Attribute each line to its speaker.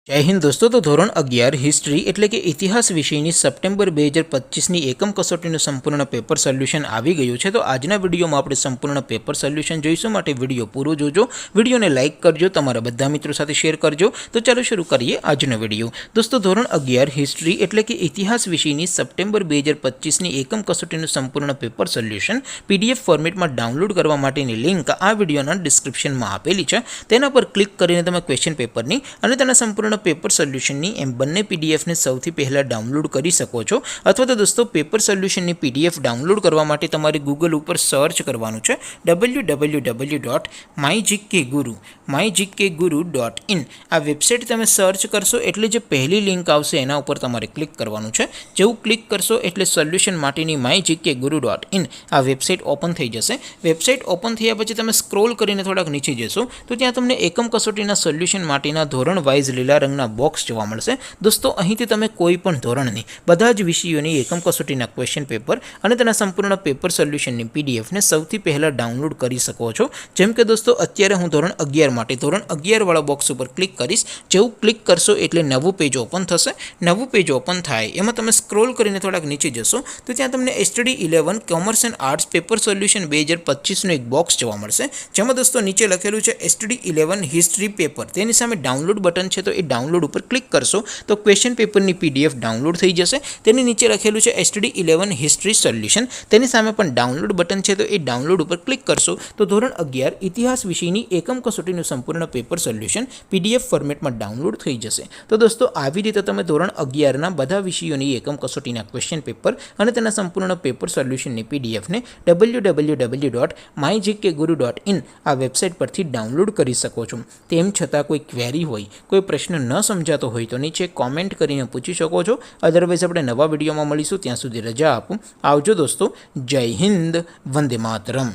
Speaker 1: જય હિન્દ દોસ્તો. તો ધોરણ 11 હિસ્ટ્રી એટલે કે ઇતિહાસ વિષયની સપ્ટેમ્બર 2025ની એકમ કસોટીનું સંપૂર્ણ પેપર સોલ્યુશન આવી ગયું છે. તો આજના વિડીયોમાં આપણે સંપૂર્ણ પેપર સોલ્યુશન જોઈશું, માટે વિડીયો પૂરો જોજો. વિડીયોને લાઇક કરજો, તમારા બધા મિત્રો સાથે શેર કરજો. તો ચાલો શરૂ કરીએ આજનો વિડીયો. દોસ્તો, ધોરણ 11 હિસ્ટ્રી એટલે કે ઇતિહાસ વિષયની સપ્ટેમ્બર 2025ની એકમ કસોટીનું સંપૂર્ણ પેપર સોલ્યુશન PDF ફોર્મેટમાં ડાઉનલોડ કરવા માટેની લિંક આ વિડીયોના ડિસ્ક્રિપ્શનમાં આપેલી છે. તેના પર ક્લિક કરીને તમે ક્વેશ્ચન પેપરની અને તેના સંપૂર્ણ પેપર સોલ્યુશનની એમ બંને પીડીએફને સૌથી પહેલાં ડાઉનલોડ કરી શકો છો. અથવા તો દોસ્તો, પેપર સોલ્યુશનની PDF ડાઉનલોડ કરવા માટે તમારે ગૂગલ ઉપર સર્ચ કરવાનું છે www.mygkguru.in. આ વેબસાઇટ તમે સર્ચ કરશો એટલે જે પહેલી લિંક આવશે એના ઉપર તમારે ક્લિક કરવાનું છે. જેવું ક્લિક કરશો એટલે સોલ્યુશન માટેની mygkguru.in આ વેબસાઇટ ઓપન થઈ જશે. વેબસાઇટ ઓપન થયા પછી તમે સ્ક્રોલ કરીને થોડાક નીચે જશો તો ત્યાં તમને એકમ કસોટીના સોલ્યુશન માટેના ધોરણ વાઇઝ લીલા રંગના બોક્સ જોવા મળશે. દોસ્તો, અહીંથી તમે કોઈ પણ ધોરણની બધા જ વિષયોની એકમ કસોટીના ક્વેશ્ચન પેપર અને તેના સંપૂર્ણ પેપર સોલ્યુશનની PDFને સૌથી પહેલાં ડાઉનલોડ કરી શકો છો. જેમ કે દોસ્તો, અત્યારે હું ધોરણ 11 માટે ધોરણ 11 વાળા બોક્સ ઉપર ક્લિક કરીશ. જેવું ક્લિક કરશો એટલે નવું પેજ ઓપન થશે. નવું પેજ ઓપન થાય એમાં તમે સ્ક્રોલ કરીને થોડાક નીચે જશો તો ત્યાં તમને STD11 commerce and arts paper solution 2025નું એક બોક્સ જોવા મળશે. જેમાં દોસ્તો નીચે લખેલું છે STD11 હિસ્ટ્રી પેપર. તેની સામે ડાઉનલોડ બટન છે, તો એ ડાઉનલોડ ઉપર ક્લિક કરશો તો ક્વેશ્ચન પેપરની PDF ડાઉનલોડ થઈ જશે. તેની નીચે લખેલું છે STD11 હિસ્ટ્રી સોલ્યુશન. તેની સામે પણ ડાઉનલોડ બટન છે, તો એ ડાઉનલોડ ઉપર ક્લિક કરશો તો ધોરણ 11 ઇતિહાસ વિષયની એકમ કસોટીનું સંપૂર્ણ પેપર સોલ્યુશન PDF ફોર્મેટમાં ડાઉનલોડ થઈ જશે. તો દોસ્તો, આવી રીતે તમે ધોરણ 11ના બધા વિષયોની એકમ કસોટીના ક્વેશ્ચન પેપર અને તેના સંપૂર્ણ પેપર સોલ્યુશનની PDFને www.mygkguru.in આ વેબસાઇટ પરથી ડાઉનલોડ કરી શકો છો. તેમ છતાં કોઈ ક્વેરી હોય, કોઈ પ્રશ્ન ન સમજાતો હોય તો નીચે કોમેન્ટ કરીને પૂછી શકો છો. અદરવાઇઝ આપણે નવા વિડીયોમાં મળીશું. ત્યાં સુધી રજા આપું. આવજો દોસ્તો. જય હિન્દ. વંદે માતરમ.